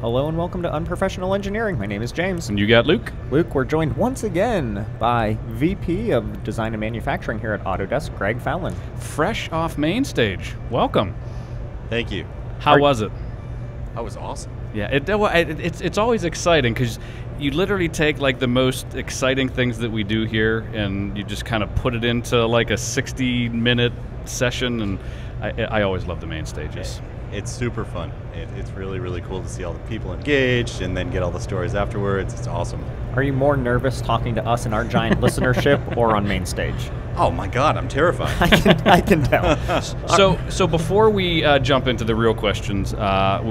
Hello and welcome to Unprofessional Engineering. My name is James. And you got Luke. Luke, we're joined once again by VP of Design and Manufacturing here at Autodesk, Greg Fallon. Fresh off main stage. Welcome. Thank you. How was it? That was awesome. Yeah, it's always exciting because you literally take like the most exciting things that we do here and you just kind of put it into like a 60-minute session, and I always love the main stages. It's super fun. It's really, really cool to see all the people engaged and then get all the stories afterwards. It's awesome. Are you more nervous talking to us and our giant listenership or on main stage? Oh my God, I'm terrified. I can tell. So before we jump into the real questions,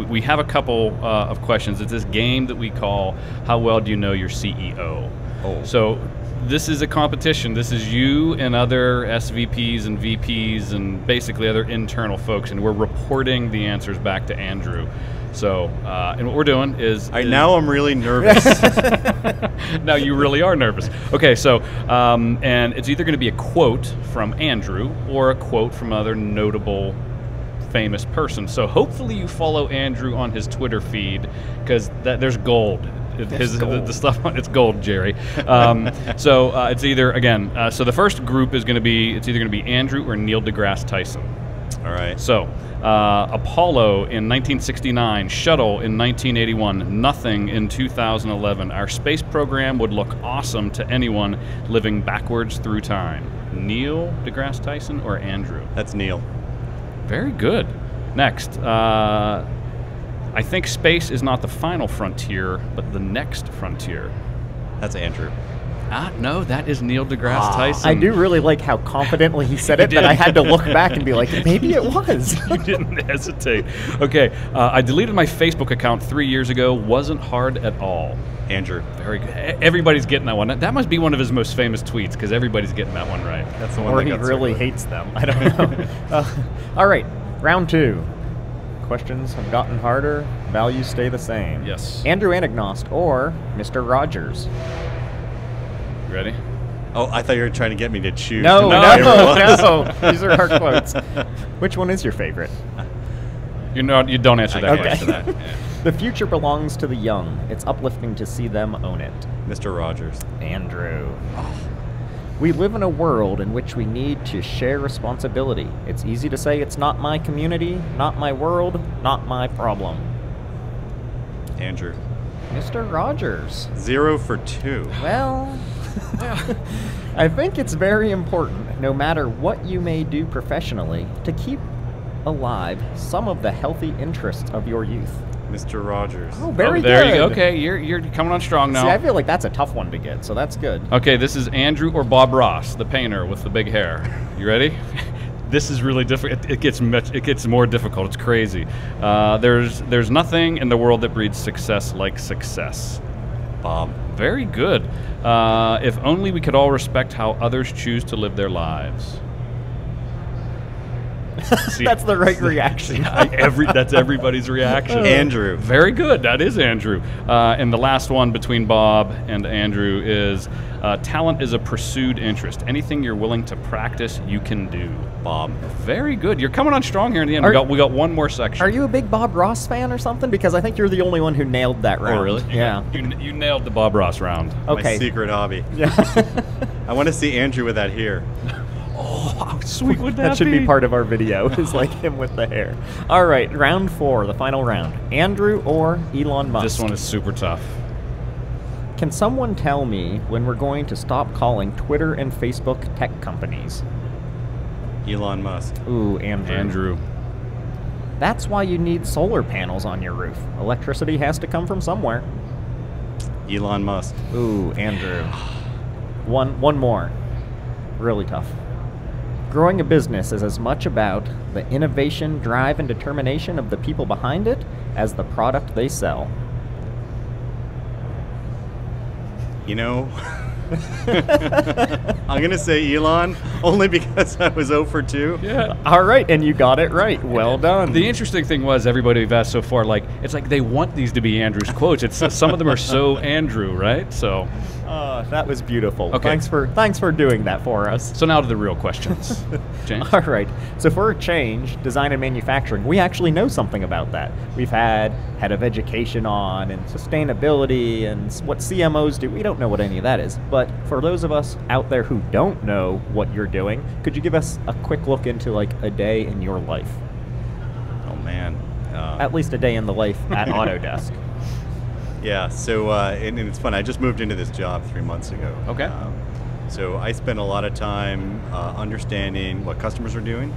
we have a couple of questions. It's this game that we call How Well Do You Know Your CEO? Oh. So this is a competition. This is you and other SVPs and VPs and basically other internal folks, and we're reporting the answers back to Andrew. So, and what we're doing is... now I'm really nervous. Now you really are nervous. Okay, so, and it's either going to be a quote from Andrew or a quote from another notable famous person. So hopefully you follow Andrew on his Twitter feed, because there's gold. The stuff, it's gold, Jerry. So it's either, again, so the first group is going to be, it's either going to be Andrew or Neil deGrasse Tyson. All right. So Apollo in 1969, Shuttle in 1981, nothing in 2011. Our space program would look awesome to anyone living backwards through time. Neil deGrasse Tyson or Andrew? That's Neil. Very good. Next. I think space is not the final frontier, but the next frontier. That's Andrew. No, that is Neil deGrasse Tyson. I do really like how confidently he said it, but I had to look back and be like, maybe it was. You didn't hesitate. Okay, I deleted my Facebook account 3 years ago. Wasn't hard at all. Andrew. Very good. Everybody's getting that one. That must be one of his most famous tweets, because everybody's getting that one right. That's the one Or that he got really circulated. hates them. I don't know. All right, round two. Questions have gotten harder, values stay the same. Yes. Andrew Anagnost or Mr. Rogers? You ready? Oh, I thought you were trying to get me to choose. No, No. These are our quotes. Which one is your favorite? You don't answer that Okay. question. That. Yeah. The future belongs to the young. It's uplifting to see them own it. Mr. Rogers. Andrew. We live in a world in which we need to share responsibility. It's easy to say it's not my community, not my world, not my problem. Andrew. Mr. Rogers. 0 for 2. Well, I think it's very important, no matter what you may do professionally, to keep alive some of the healthy interests of your youth. Mr. Rogers. Oh, very there good. you go. Okay, you're coming on strong now. See, I feel like that's a tough one to get, so that's good. Okay, this is Andrew or Bob Ross, the painter with the big hair. You ready? This is really difficult. It gets more difficult. It's crazy. There's nothing in the world that breeds success like success. Bob. Very good. If only we could all respect how others choose to live their lives. See, That's the right reaction. that's everybody's reaction. Andrew. Very good. That is Andrew. And the last one between Bob and Andrew is talent is a pursued interest. Anything you're willing to practice, you can do. Bob. Very good. You're coming on strong here in the end. We got one more section. Are you a big Bob Ross fan or something? Because I think you're the only one who nailed that round. really? Yeah. You nailed the Bob Ross round. Okay. My secret hobby. Yeah. I want to see Andrew with that hair. Oh, how sweet would that That should be part of our video, is like him with the hair. All right, round 4, the final round. Andrew or Elon Musk? This one is super tough. Can someone tell me when we're going to stop calling Twitter and Facebook tech companies? Elon Musk. Ooh, Andrew. That's why you need solar panels on your roof. Electricity has to come from somewhere. Elon Musk. Ooh, Andrew. One more. Really tough. Growing a business is as much about the innovation, drive, and determination of the people behind it as the product they sell. You know, I'm going to say Elon, only because I was 0 for 2. Yeah. All right, and you got it right. Well done. The interesting thing was everybody we've asked so far, like it's like they want these to be Andrew's quotes. It's some of them are so Andrew, right? So That was beautiful. Okay. Thanks for doing that for us. so now to the real questions, James. All right. So for a change, design and manufacturing, we actually know something about that. We've had head of education on and sustainability and what CMOs do. We don't know what any of that is. But for those of us out there who don't know what you're doing, could you give us a quick look into like a day in your life? Oh man. At least a day in the life at Autodesk. Yeah, so and it's fun. I just moved into this job 3 months ago. Okay. So I spent a lot of time understanding what customers are doing,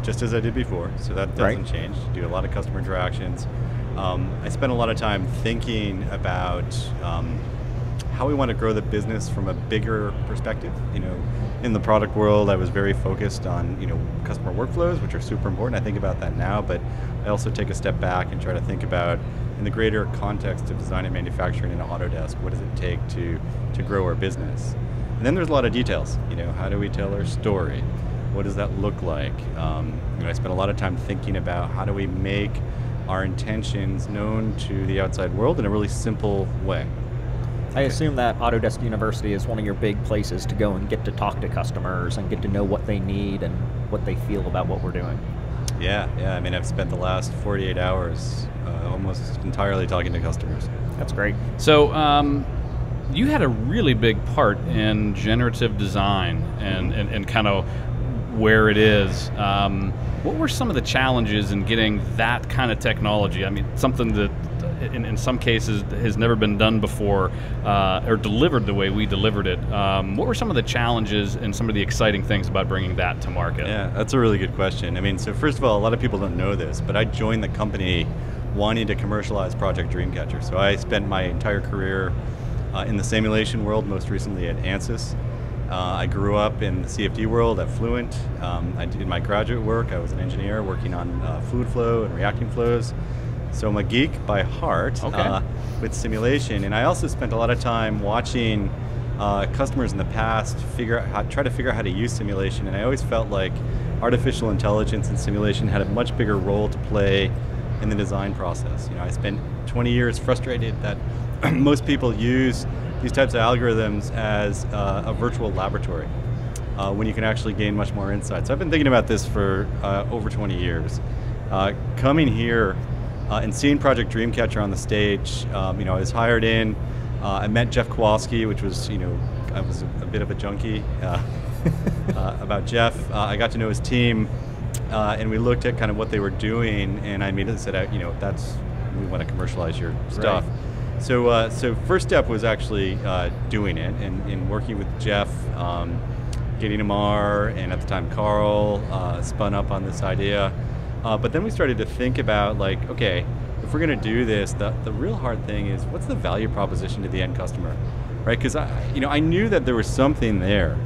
just as I did before. So that doesn't Right. change. Do a lot of customer interactions. I spent a lot of time thinking about how we want to grow the business from a bigger perspective. You know, in the product world, I was very focused on customer workflows, which are super important. I think about that now, but I also take a step back and try to think about, in the greater context of design and manufacturing in Autodesk, what does it take to grow our business? And then there's a lot of details. How do we tell our story? What does that look like? I spent a lot of time thinking about how do we make our intentions known to the outside world in a really simple way. I assume that Autodesk University is one of your big places to go and get to talk to customers and get to know what they need and what they feel about what we're doing. Yeah. I mean, I've spent the last 48 hours almost entirely talking to customers. That's great. So you had a really big part in generative design and kind of where it is. What were some of the challenges in getting that kind of technology? I mean, something that in some cases has never been done before or delivered the way we delivered it. What were some of the challenges and some of the exciting things about bringing that to market? Yeah, that's a really good question. I mean, so first of all, a lot of people don't know this, but I joined the company wanting to commercialize Project Dreamcatcher. So I spent my entire career in the simulation world, most recently at ANSYS. I grew up in the CFD world at Fluent. I did my graduate work. I was an engineer working on fluid flow and reacting flows. So I'm a geek by heart with simulation, and I also spent a lot of time watching customers in the past try to figure out how to use simulation, and I always felt like artificial intelligence and simulation had a much bigger role to play in the design process. I spent 20 years frustrated that most people use these types of algorithms as a virtual laboratory when you can actually gain much more insight. So I've been thinking about this for over 20 years. Coming here and seeing Project Dreamcatcher on the stage, I was hired in. I met Jeff Kowalski, which was, I was a bit of a junkie about Jeff. I got to know his team, and we looked at kind of what they were doing, and I immediately said, we want to commercialize your stuff. Right. So first step was actually doing it and working with Jeff, getting Amar, and at the time Carl spun up on this idea. But then we started to think about, like, okay, if we're going to do this, the real hard thing is what's the value proposition to the end customer, right? Because I knew that there was something there,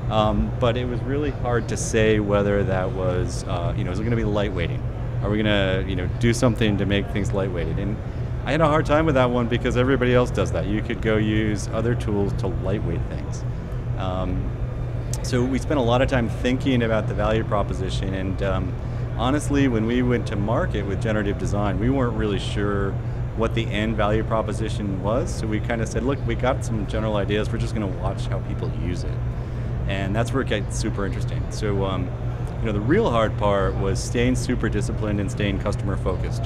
but it was really hard to say whether that was, is it going to be lightweighting? Are we going to, do something to make things lightweighted? And I had a hard time with that one because everybody else does that. You could go use other tools to lightweight things. So we spent a lot of time thinking about the value proposition, and honestly, when we went to market with generative design, we weren't really sure what the end value proposition was. So we kind of said, look, we got some general ideas. We're just going to watch how people use it. And that's where it gets super interesting. So, the real hard part was staying super disciplined and staying customer focused,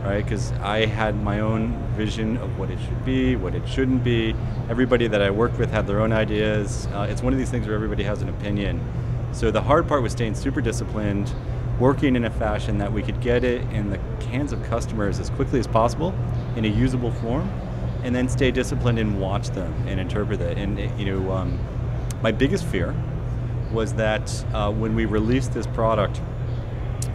right? Because I had my own vision of what it should be, what it shouldn't be. Everybody that I worked with had their own ideas. It's one of these things where everybody has an opinion. So the hard part was staying super disciplined, working in a fashion that we could get it in the hands of customers as quickly as possible in a usable form, and then stay disciplined and watch them and interpret it. And my biggest fear was that when we released this product,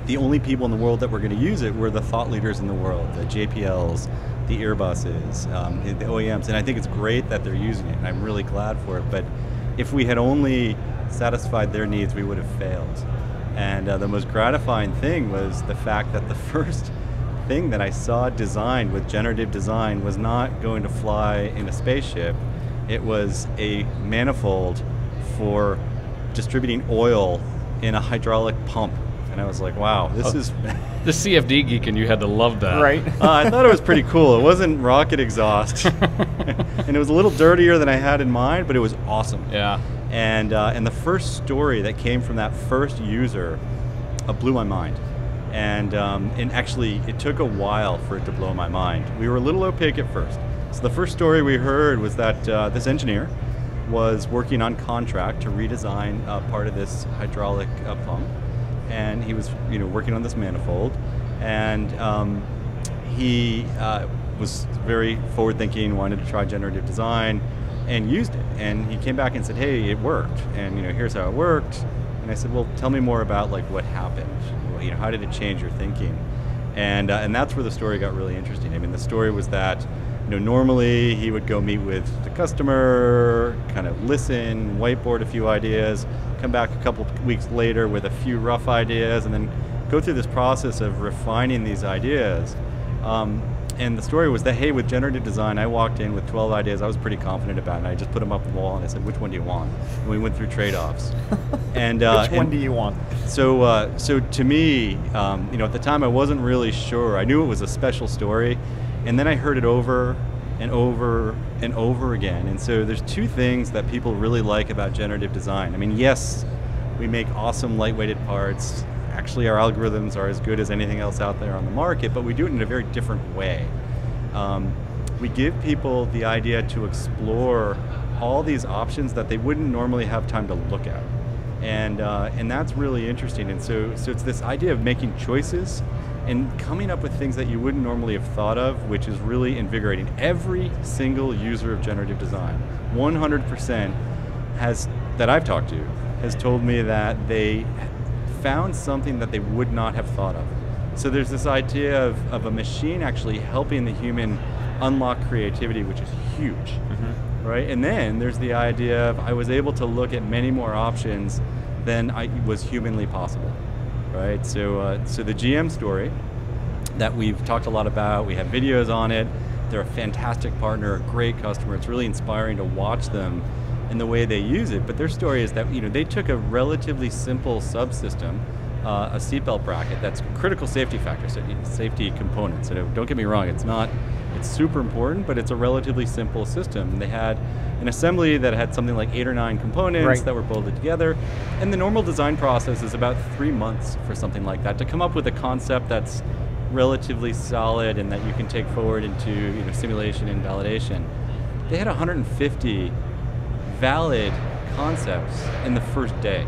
the only people in the world that were going to use it were the thought leaders in the world, the JPLs, the Airbuses, the OEMs. And I think it's great that they're using it, and I'm really glad for it. But if we had only satisfied their needs, we would have failed. And the most gratifying thing was the fact that the first thing that I saw designed with generative design was not going to fly in a spaceship. It was a manifold for distributing oil in a hydraulic pump. And I was like, wow, this is... The CFD geek and you had to love that. Right. I thought it was pretty cool. It wasn't rocket exhaust. And it was a little dirtier than I had in mind, but it was awesome. Yeah. And the first story that came from that first user blew my mind. And actually, it took a while for it to blow my mind. We were a little opaque at first. So the first story we heard was that this engineer was working on contract to redesign part of this hydraulic pump. And he was, working on this manifold, and he was very forward-thinking, wanted to try generative design, and used it. And he came back and said, "Hey, it worked, and here's how it worked." And I said, "Well, tell me more about what happened. How did it change your thinking?" And that's where the story got really interesting. I mean, the story was that, normally he would go meet with the customer, kind of listen, whiteboard a few ideas, come back a couple weeks later with a few rough ideas, and then go through this process of refining these ideas. And the story was that, hey, with generative design, I walked in with 12 ideas I was pretty confident about, and I just put them up on the wall, and I said, which one do you want? And we went through trade-offs. And which one do you want? So to me, at the time I wasn't really sure. I knew it was a special story, and then I heard it over and over and over again. And so there's two things that people really like about generative design. I mean, yes, we make awesome lightweighted parts. Actually, our algorithms are as good as anything else out there on the market, but we do it in a very different way. We give people the idea to explore all these options that they wouldn't normally have time to look at. And that's really interesting. And so it's this idea of making choices and coming up with things that you wouldn't normally have thought of, which is really invigorating. Every single user of generative design, 100% that I've talked to, has told me that they found something that they would not have thought of. So there's this idea of a machine actually helping the human unlock creativity, which is huge, right? And then there's the idea of I was able to look at many more options than was humanly possible, right? So the GM story that we've talked a lot about, we have videos on it. They're a fantastic partner, a great customer. It's really inspiring to watch them and the way they use it. But their story is that they took a relatively simple subsystem, a seatbelt bracket that's critical safety factor, so safety components. So don't get me wrong, it's super important, but it's a relatively simple system. They had an assembly that had something like 8 or 9 components that were bolted together, and the normal design process is about 3 months for something like that to come up with a concept that's relatively solid and that you can take forward into simulation and validation. They had 150 valid concepts in the first day,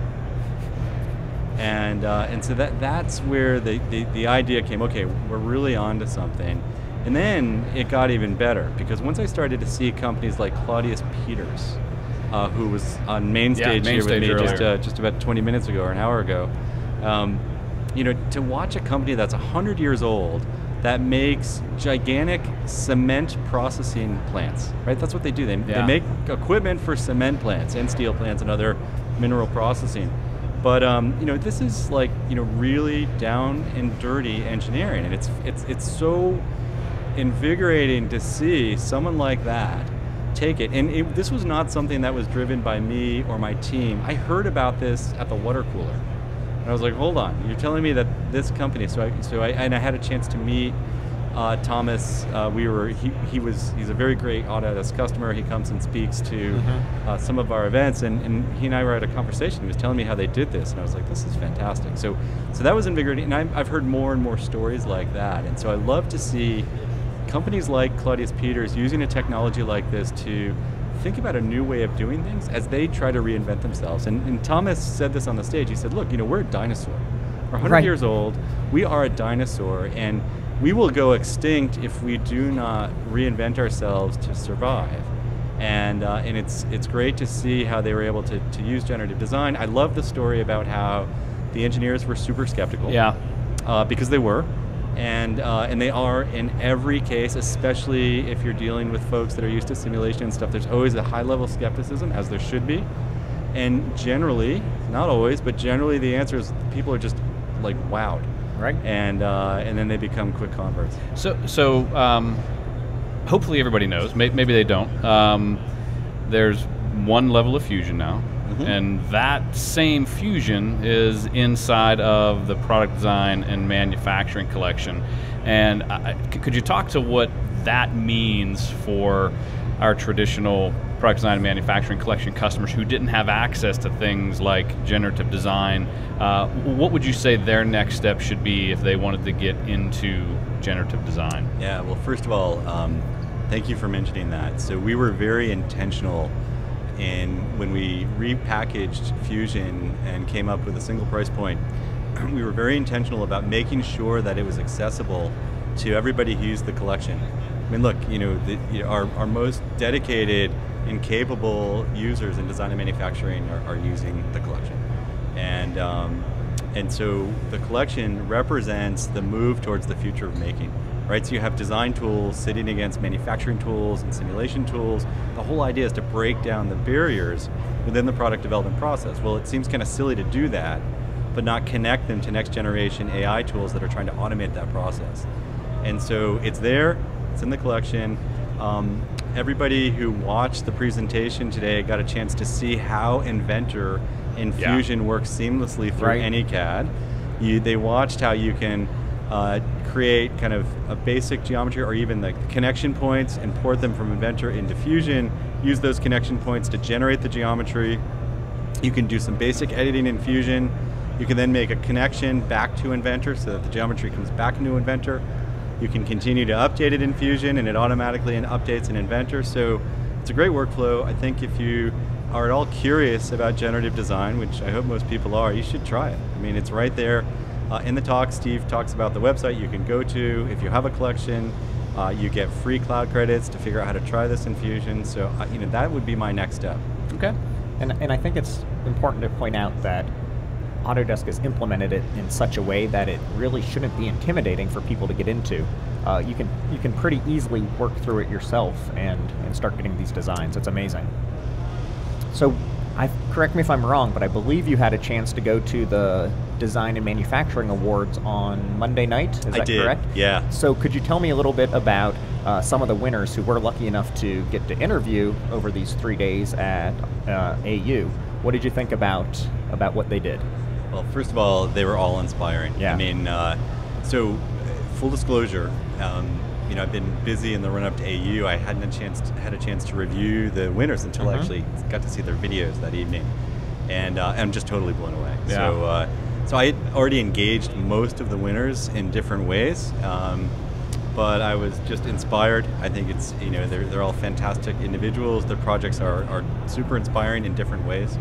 and so that's where the idea came. Okay, we're really onto something. And then it got even better, because once I started to see companies like Claudius Peters, who was on main stage here with me just about 20 minutes ago or an hour ago, to watch a company that's 100 years old that makes gigantic cement processing plants, right? That's what they do. They make equipment for cement plants and steel plants and other mineral processing. But this is really down and dirty engineering, and it's so invigorating to see someone like that take it. And this was not something that was driven by me or my team. I heard about this at the water cooler. And I was like, hold on, you're telling me that this company, so I had a chance to meet Thomas. He's a very great Autodesk customer. He comes and speaks to some of our events, and he and I were at a conversation. He was telling me how they did this, and I was like, this is fantastic. So that was invigorating, and I've heard more and more stories like that. And so I love to see companies like Claudius Peters using a technology like this to think about a new way of doing things as they try to reinvent themselves. And Thomas said this on the stage. He said, look, we're a dinosaur. We're 100 years old. We are a dinosaur, and we will go extinct if we do not reinvent ourselves to survive. And it's great to see how they were able to use generative design. I love the story about how the engineers were super skeptical. Because they were. And they are in every case, especially if you're dealing with folks that are used to simulation and stuff. There's always a high level of skepticism, as there should be. And generally, not always, but generally the answer is people are just wowed. Right. And then they become quick converts. So hopefully everybody knows, maybe they don't. There's one level of Fusion now, and that same Fusion is inside of the product design and manufacturing collection. And could you talk to what that means for our traditional product design and manufacturing collection customers who didn't have access to things like generative design? What would you say their next step should be if they wanted to get into generative design? Yeah, well, first of all, thank you for mentioning that. So we were very intentional when we repackaged Fusion and came up with a single price point. We were very intentional about making sure that it was accessible to everybody who used the collection. I mean, look, our most dedicated and capable users in design and manufacturing are using the collection, and so the collection represents the move towards the future of making. Right, so you have design tools sitting against manufacturing tools and simulation tools. The whole idea is to break down the barriers within the product development process. Well, it seems kind of silly to do that, but not connect them to next generation AI tools that are trying to automate that process. And so it's there, it's in the collection. Everybody who watched the presentation today got a chance to see how Inventor in Fusion works seamlessly through any CAD. They watched how you can create kind of a basic geometry or even the connection points, import them from Inventor into Fusion, use those connection points to generate the geometry. You can do some basic editing in Fusion. You can then make a connection back to Inventor so that the geometry comes back into Inventor. You can continue to update it in Fusion and it automatically updates in Inventor. So it's a great workflow. I think if you are at all curious about generative design, which I hope most people are, you should try it. I mean, it's right there. In the talk, Steve talks about the website you can go to. If you have a collection, you get free cloud credits to figure out how to try this in Fusion. So that would be my next step. Okay. And I think it's important to point out that Autodesk has implemented it in such a way that it really shouldn't be intimidating for people to get into. You can pretty easily work through it yourself and start getting these designs. It's amazing. So, correct me if I'm wrong, but I believe you had a chance to go to the Design and Manufacturing Awards on Monday night. Is that correct? Yeah. So could you tell me a little bit about some of the winners who were lucky enough to get to interview over these 3 days at AU? What did you think about what they did? Well, first of all, they were all inspiring. Yeah. I mean, so full disclosure, I've been busy in the run-up to AU. I hadn't had a chance to review the winners until I actually got to see their videos that evening, and I'm just totally blown away. Yeah. So I had already engaged most of the winners in different ways, but I was just inspired. I think it's they're all fantastic individuals. Their projects are super inspiring in different ways.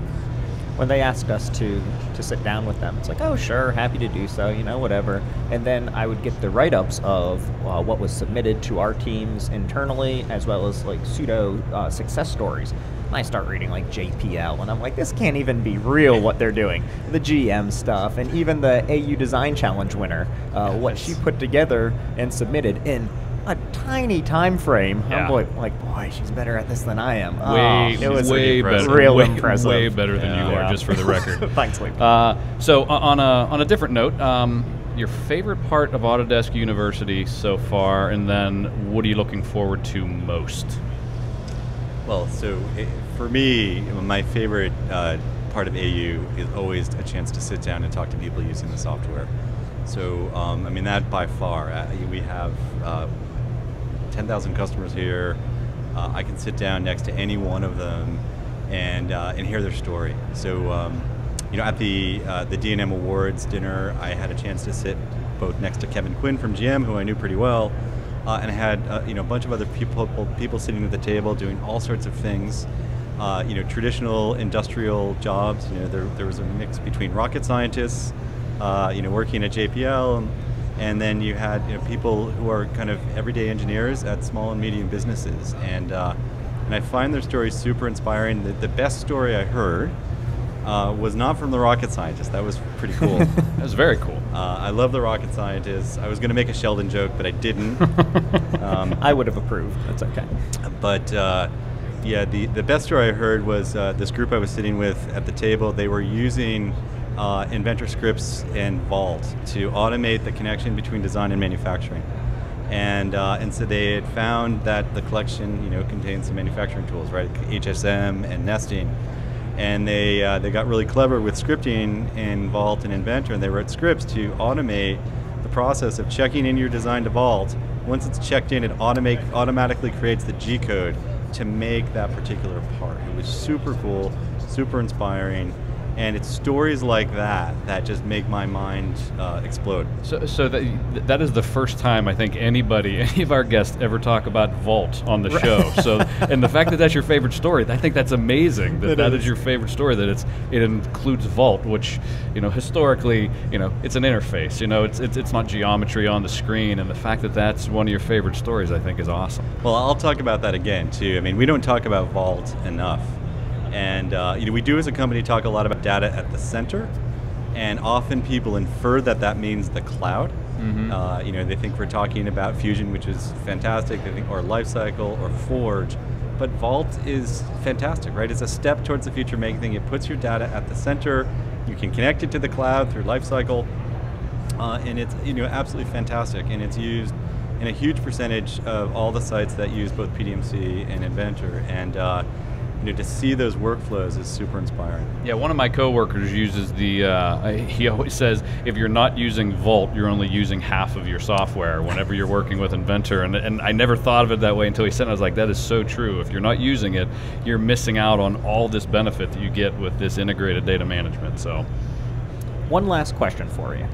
When they asked us to sit down with them, it's like, oh sure, happy to do so, whatever. And then I would get the write-ups of what was submitted to our teams internally, as well as like pseudo success stories. And I start reading like JPL, and I'm like, this can't even be real what they're doing. The GM stuff, and even the AU Design Challenge winner, what she put together and submitted in a tiny time frame. Yeah. I'm like, boy, she's better at this than I am. It was way better, real impressive. Way better than you are, just for the record. Thanks, Lee. So on a different note, your favorite part of Autodesk University so far, and then what are you looking forward to most? Well, so for me, my favorite part of AU is always a chance to sit down and talk to people using the software. So, that by far, we have 10,000 customers here. I can sit down next to any one of them and hear their story. So, at the D&M Awards dinner, I had a chance to sit both next to Kevin Quinn from GM, who I knew pretty well, and I had a bunch of other people sitting at the table doing all sorts of things. Traditional industrial jobs. There was a mix between rocket scientists, working at JPL, and then you had people who are kind of everyday engineers at small and medium businesses, and I find their stories super inspiring. The best story I heard was not from the rocket scientist. That was pretty cool. That was very cool. I love the rocket scientists. I was going to make a Sheldon joke, but I didn't. I would have approved. That's okay. But the best story I heard was this group I was sitting with at the table. They were using Inventor scripts and Vault to automate the connection between design and manufacturing. And so they had found that the collection, contained some manufacturing tools, right? HSM and nesting. And they got really clever with scripting in Vault and Inventor, and they wrote scripts to automate the process of checking in your design to Vault. Once it's checked in, it automatically creates the G code to make that particular part. It was super cool, super inspiring. And it's stories like that that just make my mind explode. So that is the first time I think any of our guests ever talk about Vault on the show. So, and the fact that that's your favorite story, I think that's amazing. That is your favorite story. That it includes Vault, which historically, it's an interface. It's not geometry on the screen, and the fact that that's one of your favorite stories, I think, is awesome. Well, I'll talk about that again too. I mean, we don't talk about Vault enough. And we do as a company talk a lot about data at the center, and often people infer that that means the cloud. They think we're talking about Fusion, which is fantastic, they think, or Lifecycle or Forge, but Vault is fantastic, right? It's a step towards the future making. It puts your data at the center. You can connect it to the cloud through Lifecycle, and it's absolutely fantastic, and it's used in a huge percentage of all the sites that use both PDMC and Inventor, and to see those workflows is super inspiring. Yeah, one of my coworkers uses he always says, if you're not using Vault, you're only using half of your software whenever you're working with Inventor. And I never thought of it that way until he said it. I was like, that is so true. If you're not using it, you're missing out on all this benefit that you get with this integrated data management. So, one last question for you.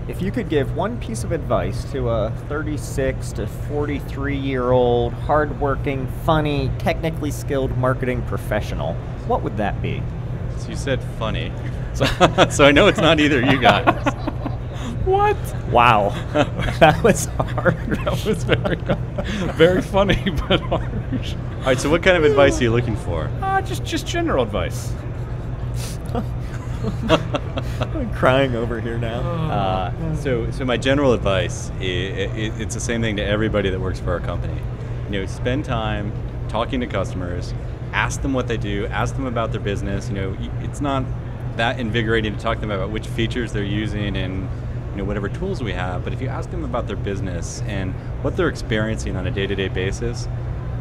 If you could give one piece of advice to a 36 to 43-year-old, hardworking, funny, technically skilled marketing professional, what would that be? So you said funny, so I know it's not either you guys. What? Wow, that was hard. That was very funny, but harsh. All right, so what kind of advice are you looking for? Just general advice. I'm crying over here now. So my general advice, it's the same thing to everybody that works for our company. Spend time talking to customers, ask them what they do, ask them about their business. It's not that invigorating to talk to them about which features they're using and whatever tools we have, but if you ask them about their business and what they're experiencing on a day-to-day basis,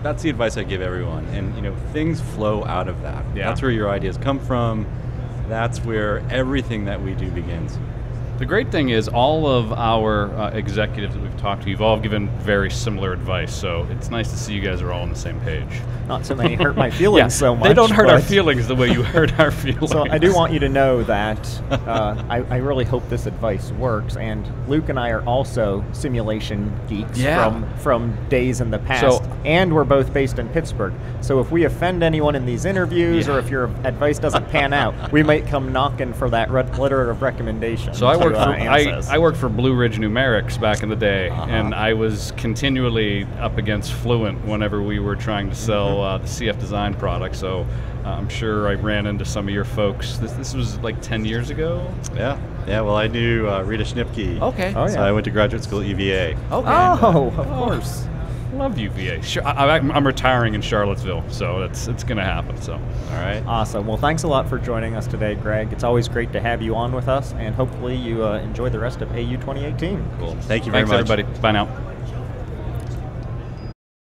that's the advice I give everyone. And things flow out of that. Yeah. That's where your ideas come from. That's where everything that we do begins. The great thing is all of our executives that we've talked to, you've all given very similar advice, so it's nice to see you guys are all on the same page. Not so many hurt my feelings so much. They don't hurt our feelings the way you hurt our feelings. So I do want you to know that I really hope this advice works, and Luke and I are also simulation geeks from days in the past, and we're both based in Pittsburgh. So if we offend anyone in these interviews, or if your advice doesn't pan out, we might come knocking for that letter of recommendation. So I worked for Blue Ridge Numerics back in the day, and I was continually up against Fluent whenever we were trying to sell the CF Design product. So I'm sure I ran into some of your folks. This was like 10 years ago? Yeah. Well, I knew Rita Schnipke. Okay. Oh, yeah. So I went to graduate school at UVA. Okay. Oh, of course. Love UVA. I'm retiring in Charlottesville, so it's going to happen. So, all right. Awesome. Well, thanks a lot for joining us today, Greg. It's always great to have you on with us, and hopefully you enjoy the rest of AU 2018. Cool. Thank you very much. Thanks, everybody. Bye now.